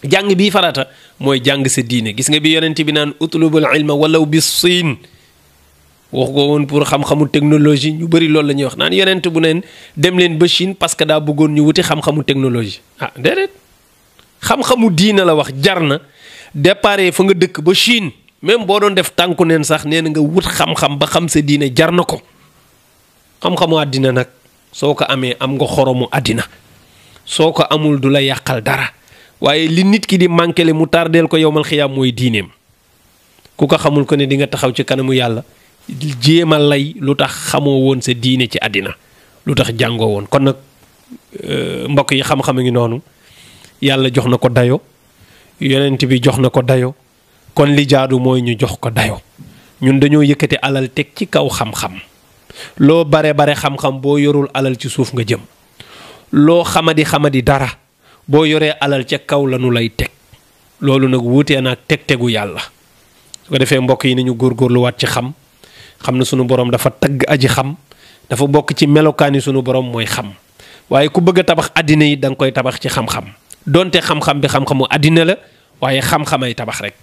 jàng bii farata mooy jàng sa diine. gis nga bi yonent bi naan utlubul ilma walaw bis siin wax ko woon pour xam-xamu technologie ñu bëri loolu la ñuy wax naan yonent bu neen dem leen ba Chine parce que daa bëggoon ñu wuti xam-xamu technologie. ah déedéet xam-xamu diine la wax jar na départ fa nga dëkk ba Chine même boo doon def tànku neen sax nee na nga wut xam-xam ba xam sa diine jar na ko. xam-xamu àddina nag soo ko amee am nga xoromu àddina soo ko amul du la yàqal dara waaye li nit ki di manqué mu tardeel ko yowmal xiyaam mooy diineem ku ko xamul ko ne di nga taxaw ci kanamu yàlla jéem a lay lu tax xamoo woon sa diine ci àddina lu tax jàngoo woon. kon nag mbokk yi xam-xam a ngi noonu yàlla jox na ko dayo yonent bi jox na ko dayo kon li jaadu mooy ñu jox ko dayo ñun dañoo yëkkati alal teg ci kaw xam-xam. loo bare xam-xam boo yorul alal ci suuf nga jëm loo xamadi dara boo yoree alal ca kaw lanu lay teg loolu nag wuutee naag tegu yàlla. su ko defee mbokk yi nañu góorgóorluwaat ci xam na sunu borom dafa tagg aji xam dafa bokk ci melokaani sunu borom mooy xam waaye ku bëgg a tabax àddina yi da nga koy tabax ci xam-xam donte xam-xam bi xam-xamu àddina la waaye xam-xamay tabax rek.